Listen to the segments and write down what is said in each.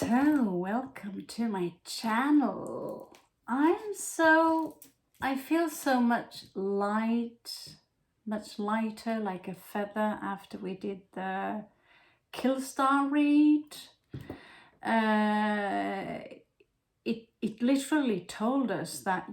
So, welcome to my channel. I feel so much lighter, like a feather after we did the Killstar read. It literally told us that,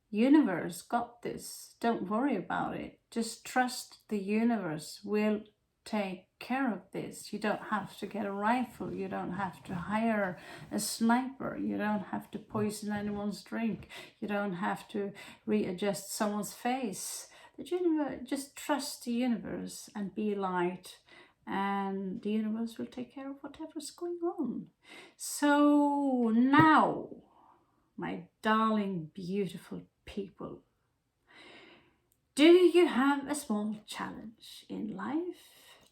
universe got this. Don't worry about it. Just trust the universe will take care of this. You don't have to get a rifle. You don't have to hire a sniper. You don't have to poison anyone's drink. You don't have to readjust someone's face. The universe, just trust the universe and be light, and the universe will take care of whatever's going on. So now, my darling, beautiful people, do you have a small challenge in life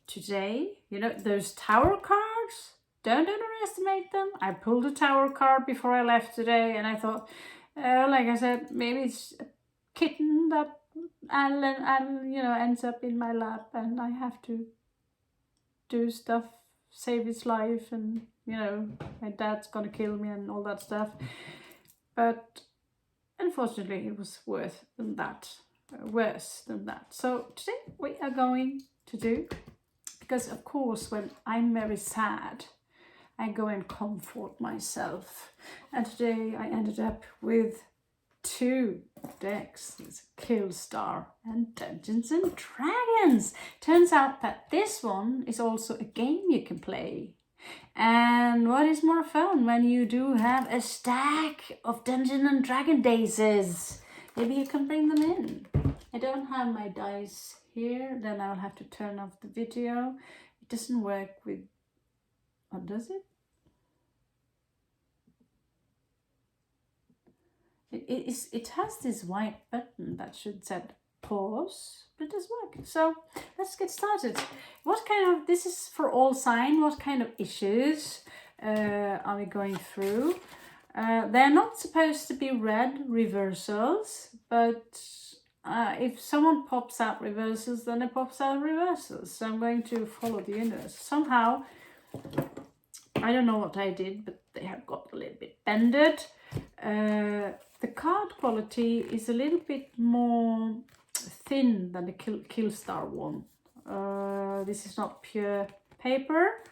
today? You know, those tower cards, don't underestimate them. I pulled a tower card before I left today, and I thought, like I said, maybe it's a kitten that ends up in my lap, and I have to do stuff, save its life, and my dad's gonna kill me and all that stuff. But unfortunately, it was worse than that. So today we are going to do, because of course when I'm very sad, I go and comfort myself. And today I ended up with two decks. It's Killstar and Dungeons and Dragons. Turns out that this one is also a game you can play. And what is more fun when you do have a stack of Dungeons and Dragon daisies? Maybe you can bring them in. I don't have my dice here, then I'll have to turn off the video. It doesn't work with, what does it? It has this white button that should set pause, but it does work. So let's get started. This is for all sign, what kind of issues are we going through? They're not supposed to be read reversals, but if someone pops out reversals, then it pops out reversals. So I'm going to follow the universe. Somehow, I don't know what I did, but they have got a little bit bended. The card quality is a little bit more thin than the Killstar one. This is not pure paper.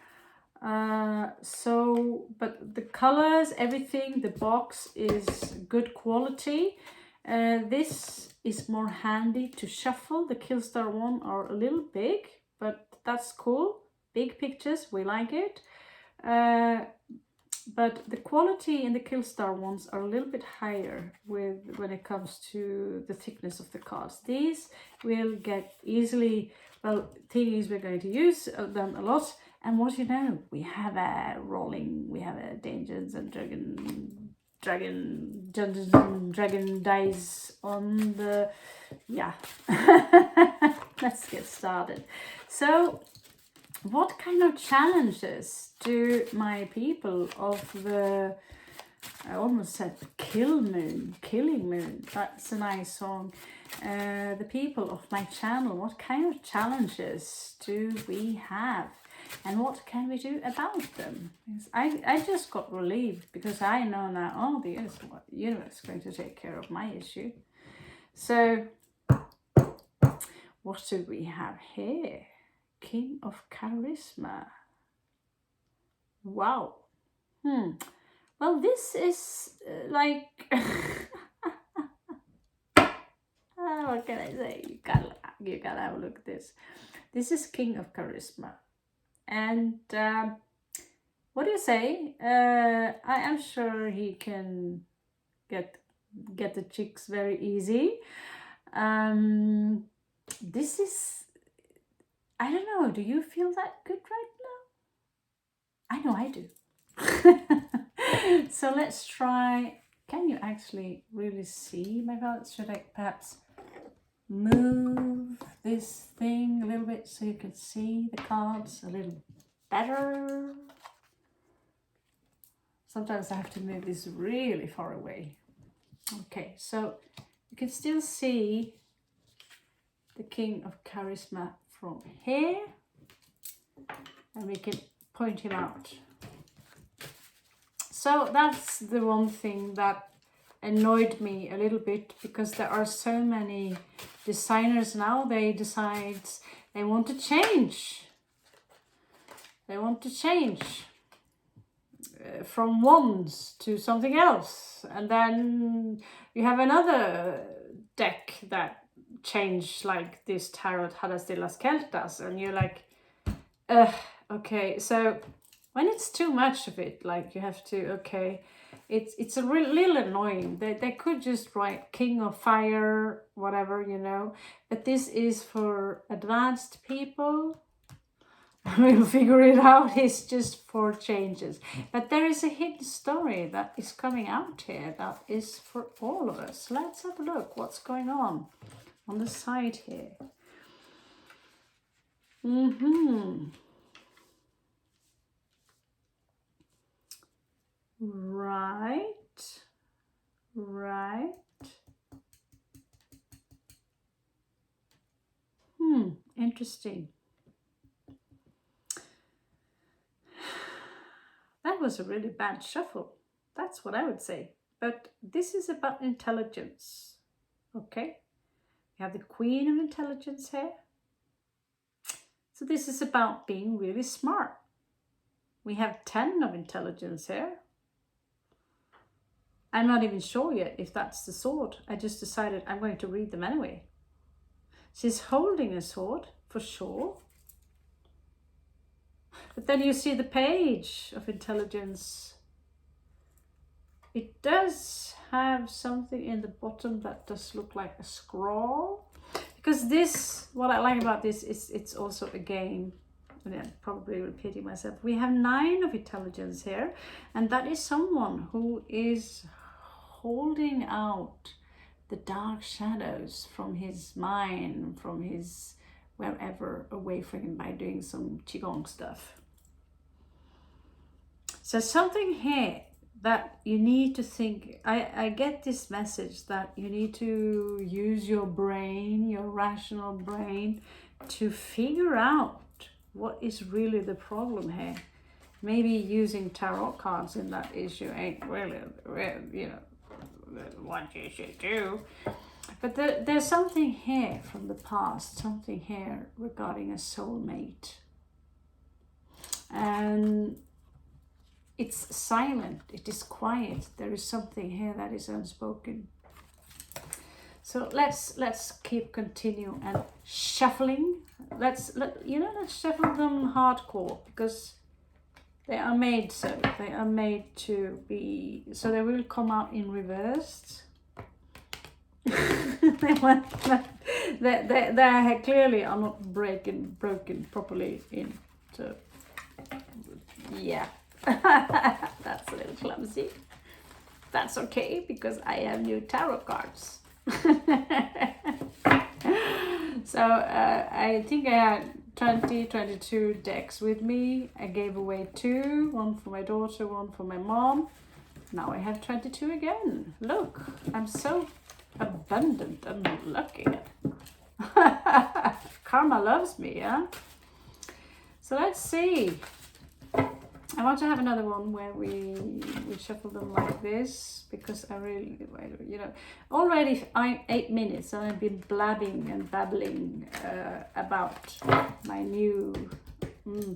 But the colors, everything, the box is good quality. This is more handy to shuffle. The Killstar one are a little big, but that's cool. Big pictures, we like it. But the quality in the Killstar ones are a little bit higher when it comes to the thickness of the cards. These will get easily, thingies we're going to use them a lot. And what you know, we have a Dungeons and Dragon dice on the, yeah. Let's get started. So, what kind of challenges do my people of the, I almost said Killing Moon, that's a nice song. The people of my channel, what kind of challenges do we have? And what can we do about them? I just got relieved because I know now, the universe is going to take care of my issue. So, what do we have here? King of Charisma. Wow. Well, this is like... what can I say? You gotta have a look at this. This is King of Charisma. And what do you say? I am sure he can get the chicks very easy. This is, I don't know, do you feel that good right now? I know I do. So let's try. Can you actually really see my cards? Should I perhaps move this thing a little bit so you can see the cards a little better? Sometimes I have to move this really far away. Okay, so you can still see the King of Charisma from here, and we can point him out So that's the one thing that annoyed me a little bit, because there are so many designers now, they decide they want to change. They want to change from wands to something else. And then you have another deck that change, like this tarot Hadas de las Celtas, and you're like, okay. So when it's too much of it, like you have to, okay, it's a little annoying. They could just write King of Fire, whatever, you know. But this is for advanced people. We'll figure it out. It's just for changes. But there is a hidden story that is coming out here that is for all of us. Let's have a look what's going on the side here. Right. Interesting. That was a really bad shuffle. That's what I would say. But this is about intelligence. Okay? We have the Queen of Intelligence here. So this is about being really smart. We have 10 of Intelligence here. I'm not even sure yet if that's the sword. I just decided I'm going to read them anyway. She's holding a sword, for sure. But then you see the Page of Intelligence. It does have something in the bottom that does look like a scroll. Because this, what I like about this is it's also a game. And I'm probably repeating myself. We have 9 of Intelligence here. And that is someone who is holding out the dark shadows from his mind, from his wherever, away from him by doing some Qigong stuff. So something here that you need to think, I get this message that you need to use your brain, your rational brain, to figure out what is really the problem here. Maybe using tarot cards in that issue ain't really, you know, what you should do. But there's something here from the past, something here regarding a soulmate. And it's silent, it is quiet. There is something here that is unspoken. So let's keep continue and shuffling. Let's shuffle them hardcore, because they are made so. They are made to be, so they will come out in reversed. they clearly are not broken properly in. So yeah, that's a little clumsy. That's okay, because I have new tarot cards. So I think I had 22 decks with me. I gave away 2, one for my daughter, one for my mom. Now I have 22 again. Look, I'm so abundant and lucky. Karma loves me, yeah? So let's see. I want to have another one where we shuffle them like this, because I really, you know, already 8 minutes and I've been blabbing and babbling about my new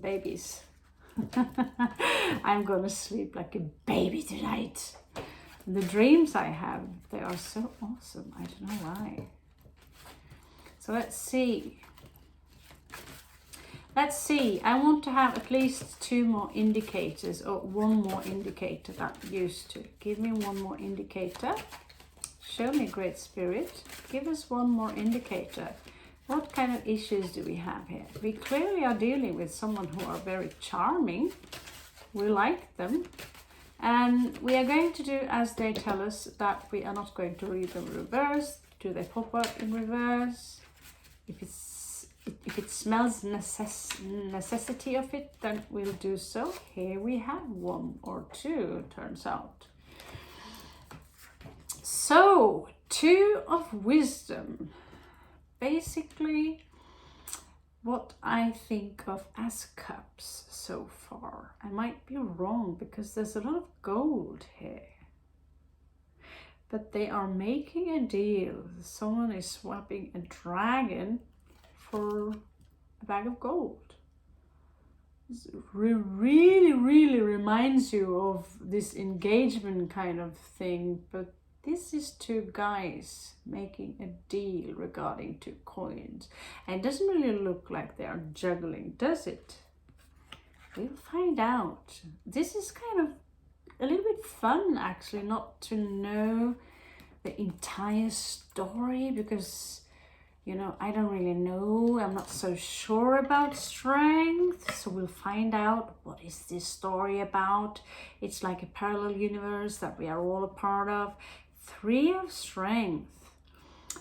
babies. I'm gonna sleep like a baby tonight. The dreams I have, they are so awesome. I don't know why. So let's see. Let's see, I want to have at least 2 more indicators, or 1 more indicator that used to. Give me 1 more indicator. Show me, Great Spirit. Give us 1 more indicator. What kind of issues do we have here? We clearly are dealing with someone who are very charming. We like them. And we are going to do as they tell us, that we are not going to read them reversed. Do they pop up in reverse? If it smells necessity of it, then we'll do so. Here we have 1 or 2, turns out. So, 2 of Wisdom. Basically, what I think of as cups so far. I might be wrong because there's a lot of gold here. But they are making a deal. Someone is swapping a dragon for a bag of gold. This really reminds you of this engagement kind of thing, but this is two guys making a deal regarding two coins. And it doesn't really look like they are juggling, does it? We'll find out. This is kind of a little bit fun, actually, not to know the entire story, because, you know, I don't really know. I'm not so sure about strength. So we'll find out what is this story about. It's like a parallel universe that we are all a part of. 3 of strength.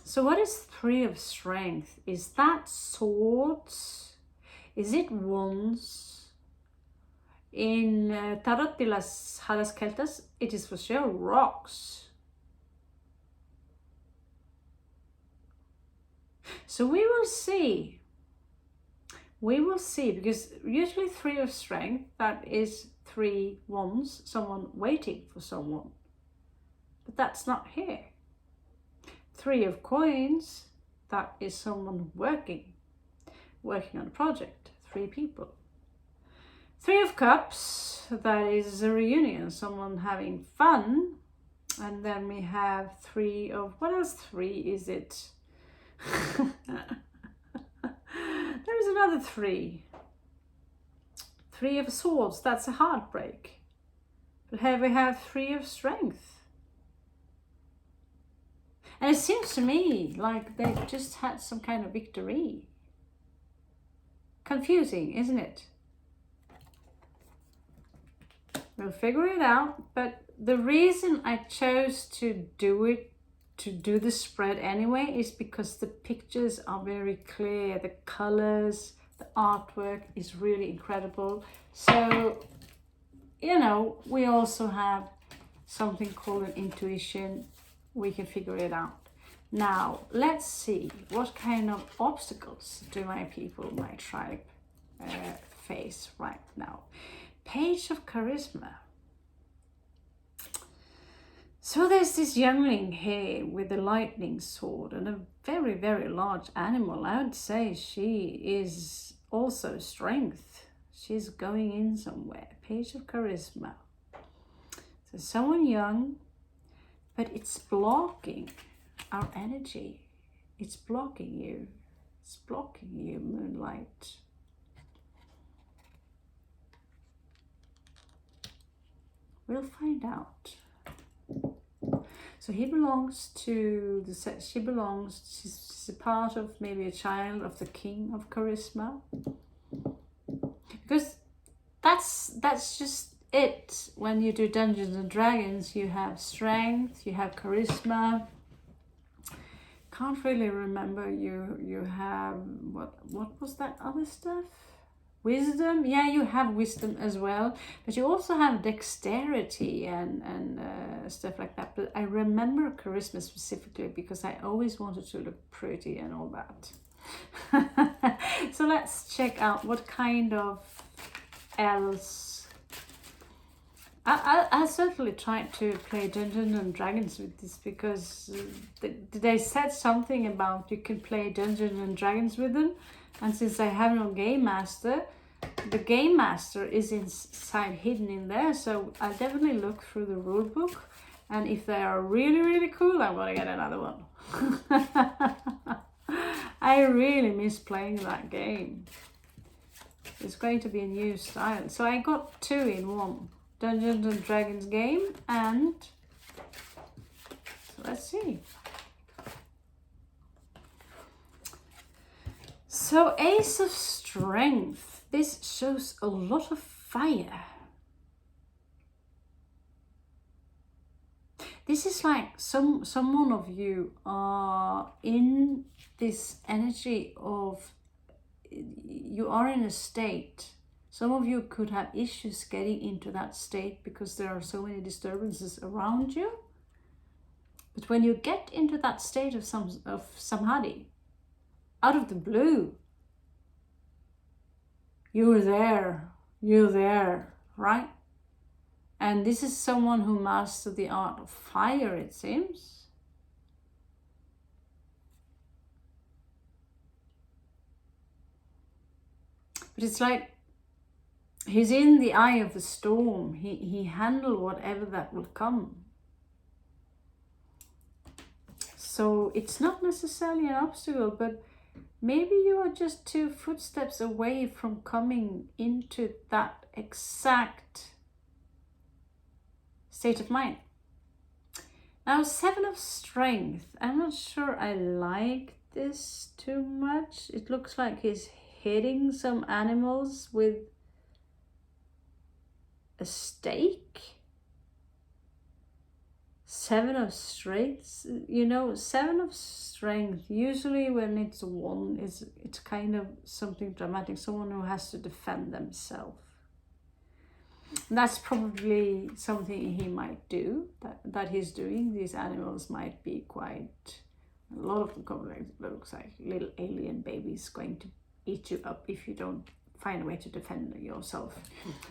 So what is 3 of strength? Is that swords? Is it wands? In Tarot de las Hadas Celtas, it is for sure rocks. So we will see. We will see, because usually 3 of strength, that is 3 wands, someone waiting for someone. But that's not here. 3 of coins, that is someone working on a project, 3 people. 3 of cups, that is a reunion, someone having fun. And then we have 3 of, what else 3 is it? There is another 3. 3 of swords, that's a heartbreak. But here we have 3 of strength. And it seems to me like they've just had some kind of victory. Confusing, isn't it? We'll figure it out, but the reason I chose to do the spread anyway, is because the pictures are very clear, the colors, the artwork is really incredible. So, you know, we also have something called an intuition. We can figure it out. Now, let's see what kind of obstacles do my people, my tribe, face right now. Page of Charisma. So there's this youngling here with a lightning sword and a very large animal. I would say she is also strength. She's going in somewhere. Page of Charisma. So someone young, but it's blocking our energy. It's blocking you. It's blocking you, Moonlight. We'll find out. So he belongs to the set. She's a part of, maybe a child of the King of Charisma. Because that's just it. When you do Dungeons and Dragons, you have strength, you have charisma. Can't really remember. You have what was that other stuff? Wisdom. Yeah, you have wisdom as well, but you also have dexterity and stuff like that. But I remember charisma specifically because I always wanted to look pretty and all that. So let's check out what kind of else. I certainly tried to play Dungeons and Dragons with this, because they said something about you can play Dungeons and Dragons with them, and since I have no game master, the game master is inside, hidden in there. So I definitely look through the rule book, and if they are really cool, I'm gonna get another one. I really miss playing that game. It's going to be a new style. So I got 2 in 1. Dungeons and Dragons game, and so let's see. So Ace of Strength. This shows a lot of fire. This is like someone of you are in this energy of, you are in a state. Some of you could have issues getting into that state because there are so many disturbances around you. But when you get into that state of samadhi, out of the blue, you're there, right? And this is someone who mastered the art of fire, it seems. But it's like he's in the eye of the storm. He handled whatever that will come. So it's not necessarily an obstacle, but maybe you are just 2 footsteps away from coming into that exact state of mind. Now, 7 of Strength. I'm not sure I like this too much. It looks like he's hitting some animals with a stake. 7 of Strength. You know, 7 of Strength, usually when it's 1, it's kind of something dramatic, someone who has to defend themselves. That's probably something he might do, that he's doing. These animals might be quite, a lot of them looks like little alien babies going to eat you up if you don't find a way to defend yourself.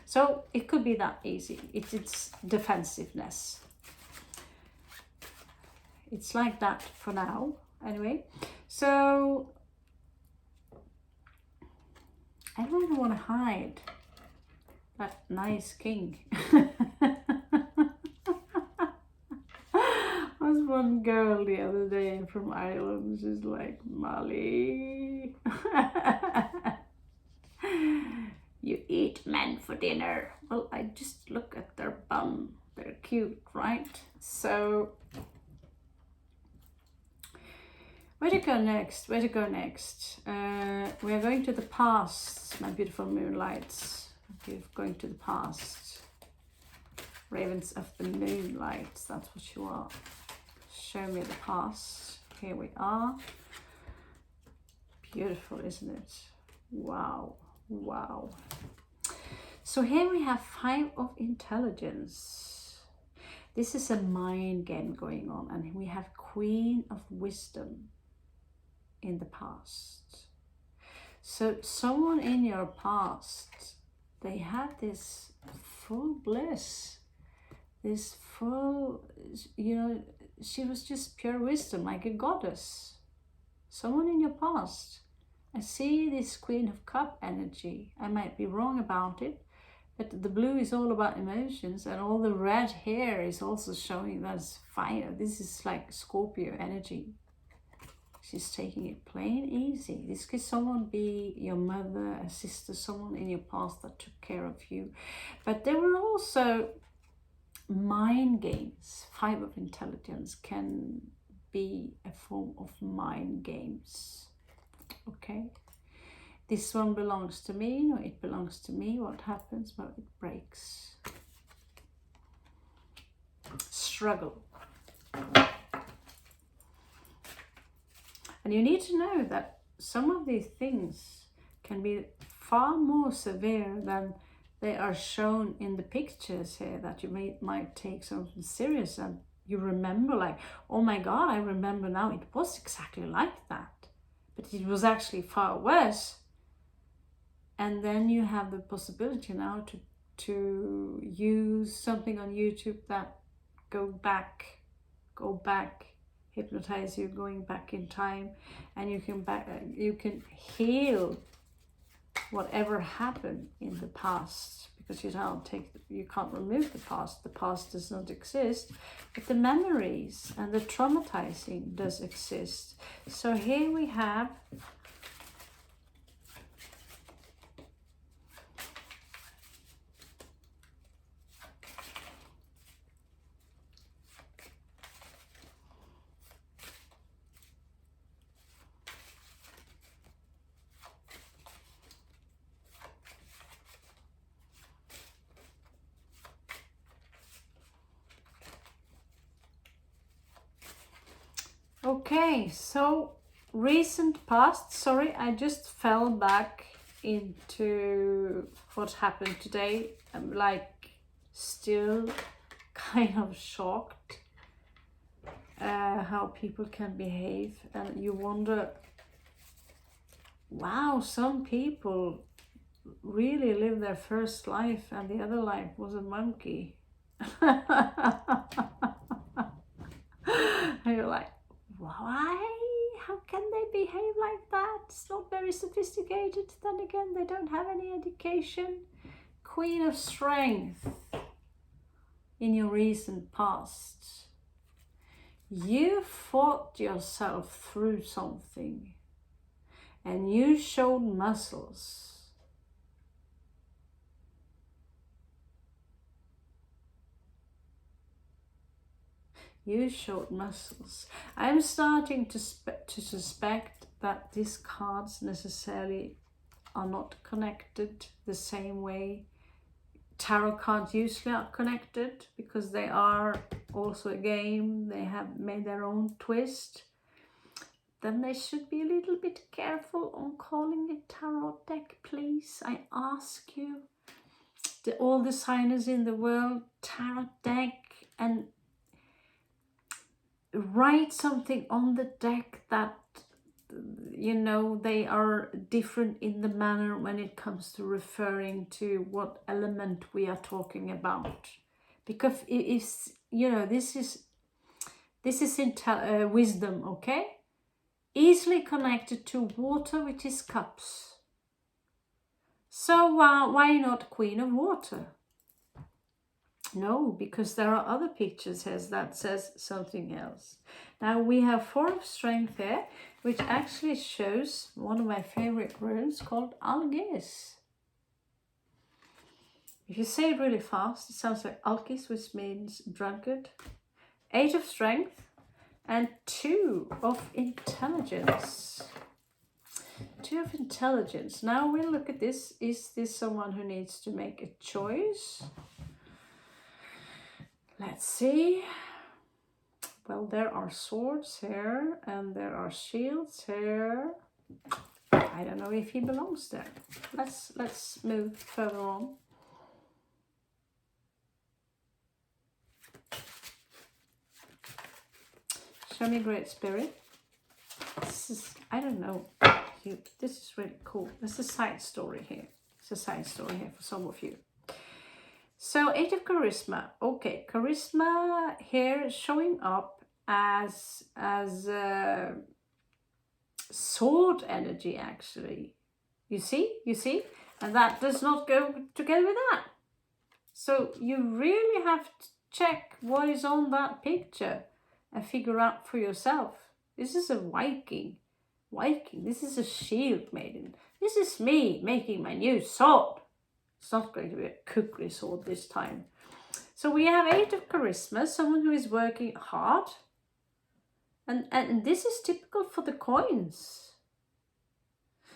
So it could be that easy. It's defensiveness. It's like that for now, anyway. So I don't really want to hide that nice king. Was one girl the other day from Ireland, she's like, Molly, you eat men for dinner. Well, I just look at their bum. They're cute, right? So where to go next? Where to go next? We are going to the past, my beautiful moonlights. We're going to the past. Ravens of the Moonlight, that's what you are. Show me the past. Here we are. Beautiful, isn't it? Wow, wow. So here we have 5 of Intelligence. This is a mind game going on, and we have Queen of Wisdom in the past. So someone in your past, they had this full bliss, this full, you know, she was just pure wisdom, like a goddess. Someone in your past. I see this Queen of Cup energy. I might be wrong about it, but the blue is all about emotions, and all the red hair is also showing that's fire. This is like Scorpio energy. She's taking it plain easy. This could someone be your mother, a sister, someone in your past that took care of you. But there were also mind games. 5 of Intelligence can be a form of mind games. Okay. This one belongs to me. No, it belongs to me. What happens? Well, it breaks. Struggle. And you need to know that some of these things can be far more severe than they are shown in the pictures here, that you might take something serious and you remember like, oh my God, I remember now, it was exactly like that. But it was actually far worse. And then you have the possibility now to use something on YouTube that go back, hypnotize you, going back in time, and you can heal whatever happened in the past, because you can't remove the past. The past does not exist, but the memories and the traumatizing does exist. So here we have okay, so recent past, sorry, I just fell back into what happened today. I'm like still kind of shocked how people can behave, and you wonder, wow, some people really lived their first life and the other life was a monkey. And you're like, why? How can they behave like that? It's not very sophisticated. Then again, they don't have any education. Queen of Strength. In your recent past, you fought yourself through something and you showed muscles. You showed muscles. I'm starting to suspect that these cards necessarily are not connected the same way tarot cards usually are connected, because they are also a game. They have made their own twist. Then they should be a little bit careful on calling it tarot deck, please. I ask you, all the signers in the world, tarot deck, and write something on the deck that, you know, they are different in the manner when it comes to referring to what element we are talking about. Because if you know, this is wisdom, okay? Easily connected to water, which is cups. So why not Queen of Water? No, because there are other pictures here that says something else. Now we have Four of Strength here, which actually shows one of my favorite runes called Algis. If you say it really fast, it sounds like Alkis, which means drunkard. 8 of Strength and 2 of Intelligence. 2 of Intelligence. Now we'll look at this. Is this someone who needs to make a choice? Let's see. Well, there are swords here and there are shields here. I don't know if he belongs there. Let's move further on. Show me, Great Spirit. This is, I don't know. This is really cool. There's a side story here. It's a side story here for some of you. So 8 of Charisma. Okay, Charisma here showing up as sword energy, actually. You see? And that does not go together with that. So you really have to check what is on that picture and figure out for yourself. This is a Viking. This is a shield maiden. This is me making my new sword. It's not going to be a kukri sword this time. So we have 8 of Charisma, someone who is working hard. And this is typical for the coins.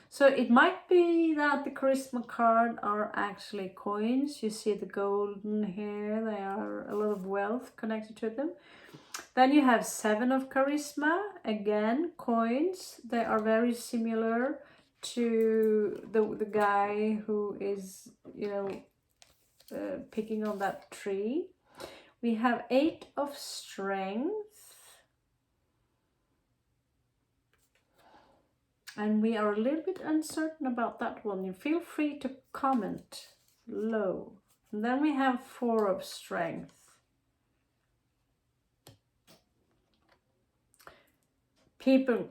So it might be that the Charisma card are actually coins. You see the golden here. They are a lot of wealth connected to them. Then you have 7 of Charisma. Again, coins. They are very similar to the guy who is, you know, picking on that tree. We have 8 of Strength. And we are a little bit uncertain about that one. You feel free to comment below. And then we have 4 of Strength. People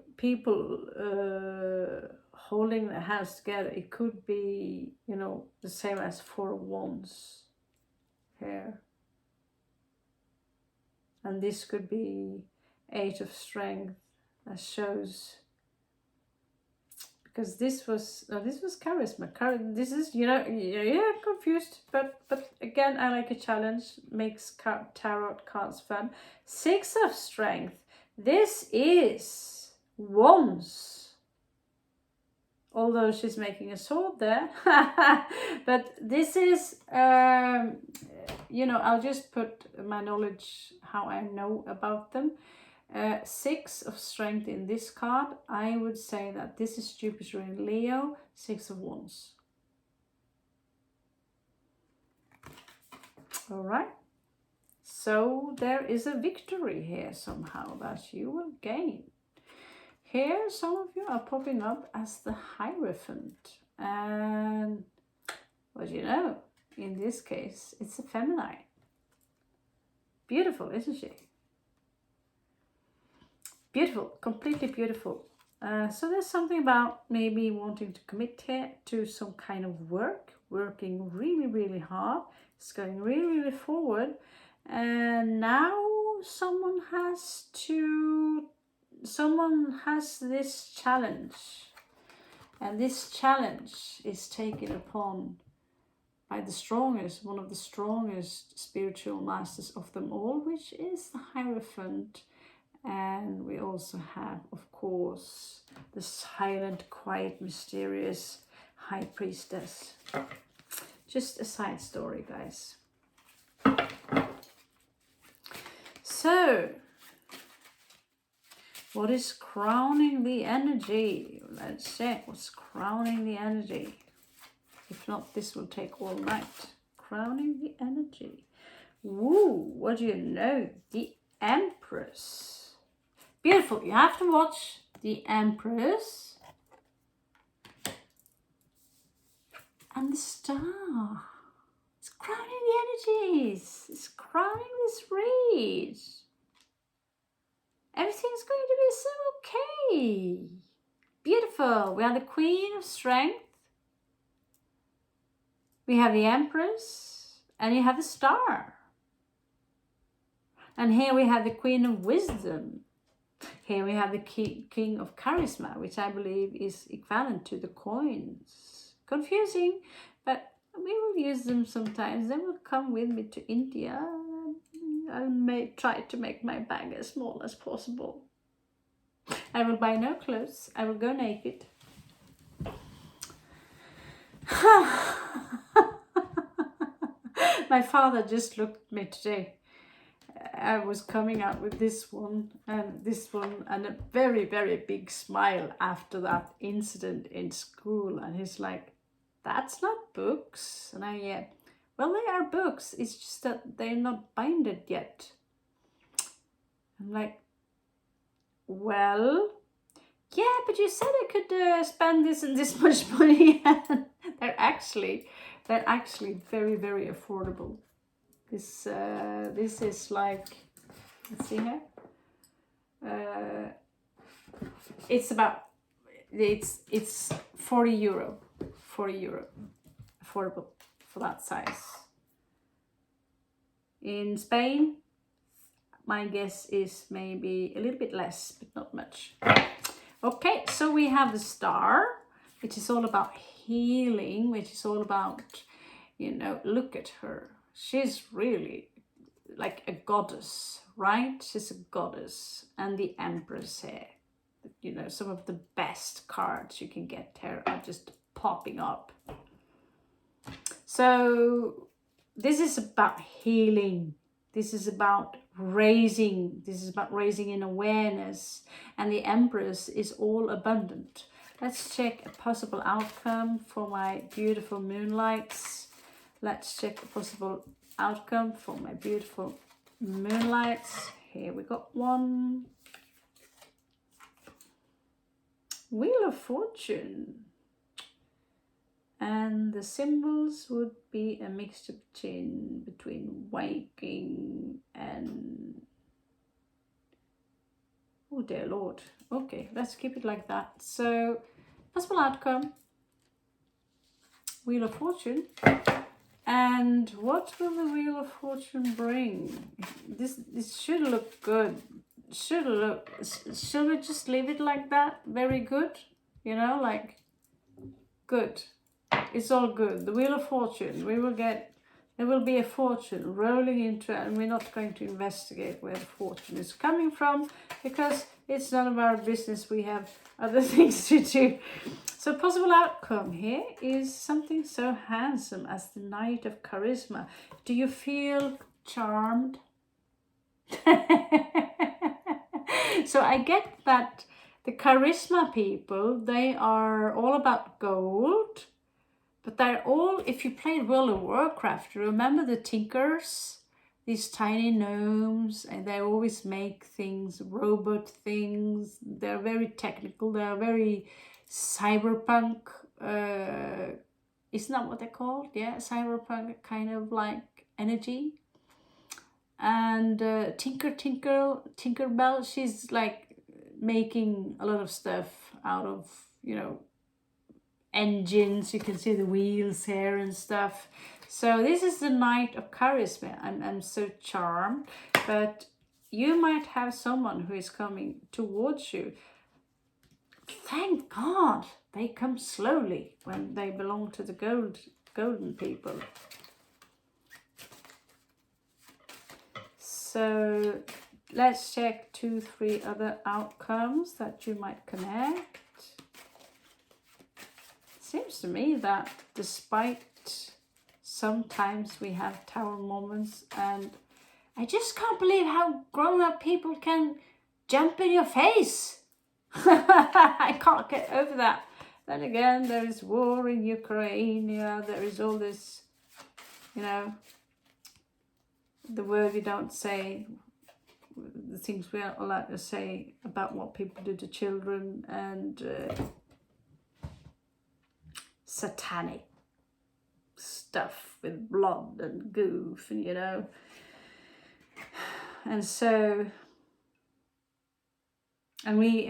holding their hands together. It could be, you know, the same as 4 of Wands here. And this could be 8 of Strength, that shows, because this was Charisma. This is, you know, yeah, confused, but again, I like a challenge. Makes tarot cards fun. 6 of Strength. This is Wands. Although she's making a sword there. But this is, you know, I'll just put my knowledge, how I know about them. 6 of Strength in this card. I would say that this is Jupiter in Leo. 6 of Wands. All right. So there is a victory here somehow that you will gain. Here some of you are popping up as the Hierophant. And But you know, in this case, it's a feminine. Beautiful, isn't she? Beautiful, completely beautiful. So there's something about maybe wanting to commit here to some kind of work, working really, really hard. It's going really, really forward. And now someone has this challenge. And this challenge is taken upon by the strongest, one of the strongest spiritual masters of them all, which is the Hierophant. And we also have, of course, the silent, quiet, mysterious High Priestess. Just a side story, guys. So, what is crowning the energy? Let's check what's crowning the energy. If not, this will take all night. Crowning the energy. Woo, what do you know? The Empress. Beautiful. You have to watch the Empress and the Star. It's crowning the energies. It's crowning this read. Everything's going to be so okay. Beautiful. We have the Queen of Strength. We have the Empress. And you have the Star. And here we have the Queen of Wisdom. Here we have the King of Charisma, which I believe is equivalent to the coins. Confusing, but we will use them sometimes. They will come with me to India. I may try to make my bag as small as possible. I will buy no clothes. I will go naked. My father just looked at me today. I was coming out with this one, and a very, very big smile after that incident in school. And he's like, that's not books. And well, they are books. It's just that they're not binded yet. I'm like, well, yeah, but you said I could spend this and this much money. they're actually very, very affordable. This is like, let's see here. It's 40 euro, affordable for that size. In Spain, my guess is maybe a little bit less, but not much. Okay, so we have the Star, which is all about healing, which is all about, look at her. She's really like a goddess, right? She's a goddess. And the Empress here. Some of the best cards you can get here are just popping up. So this is about healing. This is about raising. This is about raising in awareness. And the Empress is all abundant. Let's check a possible outcome for my beautiful Moonlights. Let's check a possible outcome for my beautiful Moonlights. Here we got one. Wheel of Fortune. And the symbols would be a mixture between waking and... oh dear Lord. Okay, let's keep it like that. So, possible outcome. Wheel of Fortune. And what will the Wheel of Fortune bring? This should look good. Should we just leave it like that? Very good. Good. It's all good. The Wheel of Fortune. There will be a fortune rolling into it, and we're not going to investigate where the fortune is coming from because it's none of our business. We have other things to do. So possible outcome here is something so handsome as the Knight of Charisma. Do you feel charmed? So I get that the charisma people, they are all about gold. But they're all, if you played World of Warcraft, you remember the Tinkers? These tiny gnomes, and they always make things, robot things. They're very technical. They're very cyberpunk, Isn't that what they're called? Yeah, cyberpunk kind of like energy. And Tinkerbell, she's like making a lot of stuff out of, you know, engines. You can see the wheels here and stuff. So this is the Knight of Charisma. I'm so charmed, but you might have someone who is coming towards you. Thank God they come slowly when they belong to the golden people. So let's check 2, 3 other outcomes that you might connect. Seems to me that despite sometimes we have tower moments, and I just can't believe how grown-up people can jump in your face. I can't get over that. Then again, there is war in Ukraine, there is all this, you know, the word we don't say, the things we aren't allowed to say about what people do to children, and satanic stuff with blood and goof, and you know, and so, and we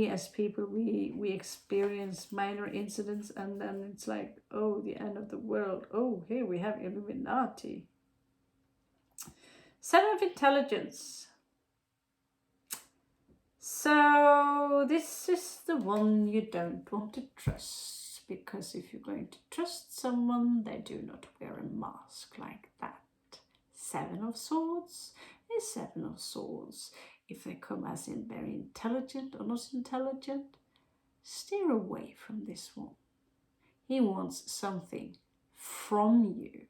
as people, we experience minor incidents, and then it's like, oh, the end of the world. Oh, here we have Illuminati. 7 of Intelligence. So this is the one you don't want to trust, because if you're going to trust someone, they do not wear a mask like that. 7 of Swords is 7 of Swords. If they come as in very intelligent or not intelligent, steer away from this one. He wants something from you,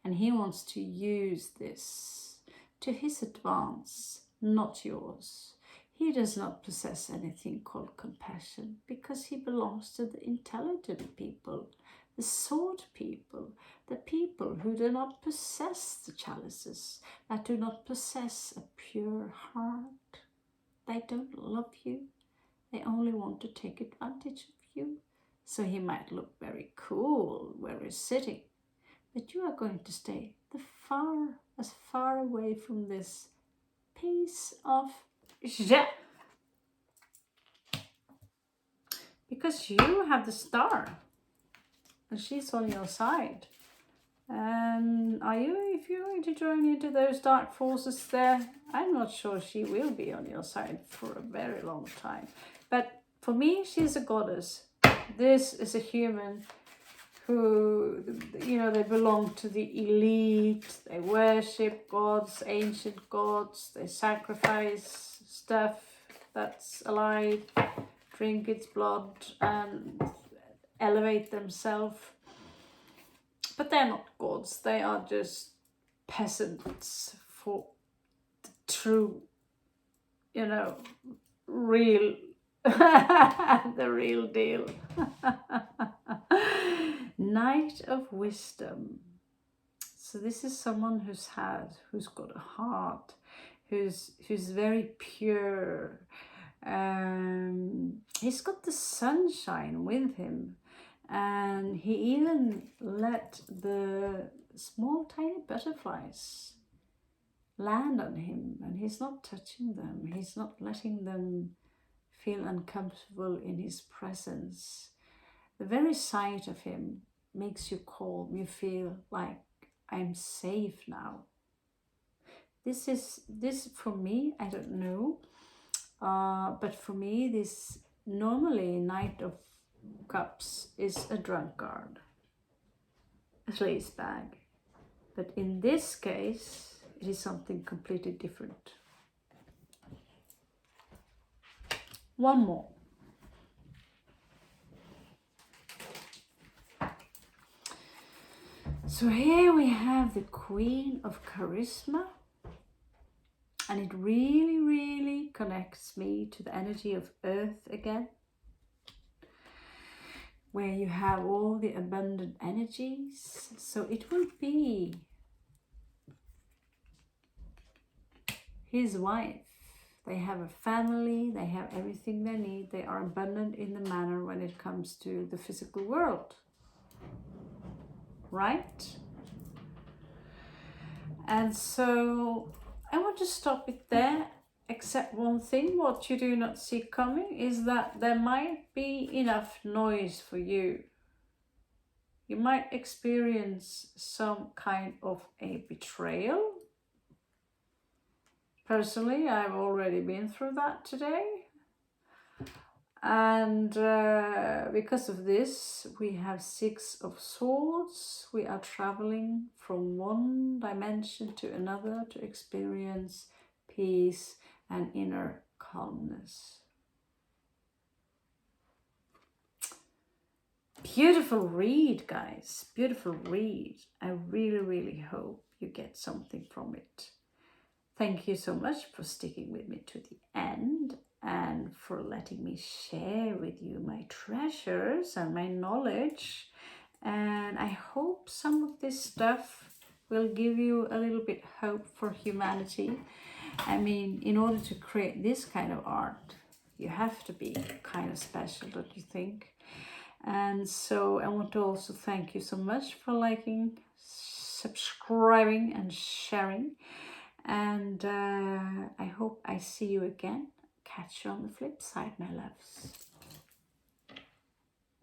and he wants to use this to his advance, not yours. He does not possess anything called compassion, because he belongs to the intelligent people, the sword people, the people who do not possess the chalices, that do not possess a pure heart. They don't love you. They only want to take advantage of you. So he might look very cool where he's sitting, but you are going to stay as far away from this piece of shit. Because you have the star, and she's on your side. And if you're going to join into those dark forces there, I'm not sure she will be on your side for a very long time. But for me, she's a goddess. This is a human who, you know, they belong to the elite. They worship gods, ancient gods. They sacrifice stuff that's alive, drink its blood, and elevate themselves. But they're not gods. They are just peasants for the true, you know, real, the real deal. Knight of Wisdom. So this is someone who's got a heart, who's very pure. He's got the sunshine with him, and he even let the small tiny butterflies land on him, and he's not touching them. He's not letting them feel uncomfortable in his presence. The very sight of him makes you calm. You feel like, I'm safe now. This for me, I don't know, but for me, this normally Knight of Cups is a drunkard, a sleazebag, but in this case, it is something completely different. One more. So here we have the Queen of Charisma, and it really, really connects me to the energy of Earth again, where you have all the abundant energies. So it will be his wife. They have a family, they have everything they need, they are abundant in the manner when it comes to the physical world. right? And so I want to stop it there, except one thing. What you do not see coming is that there might be enough noise for you. You might experience some kind of a betrayal. Personally, I've already been through that today. And because of this, we have 6 of Swords. We are traveling from one dimension to another to experience peace and inner calmness. Beautiful read, guys. Beautiful read. I really, really hope you get something from it. Thank you so much for sticking with me to the end and for letting me share with you my treasures and my knowledge. And I hope some of this stuff will give you a little bit hope for humanity. I mean, in order to create this kind of art, you have to be kind of special, don't you think? And so I want to also thank you so much for liking, subscribing and sharing. And I hope I see you again. Catch you on the flip side, my loves.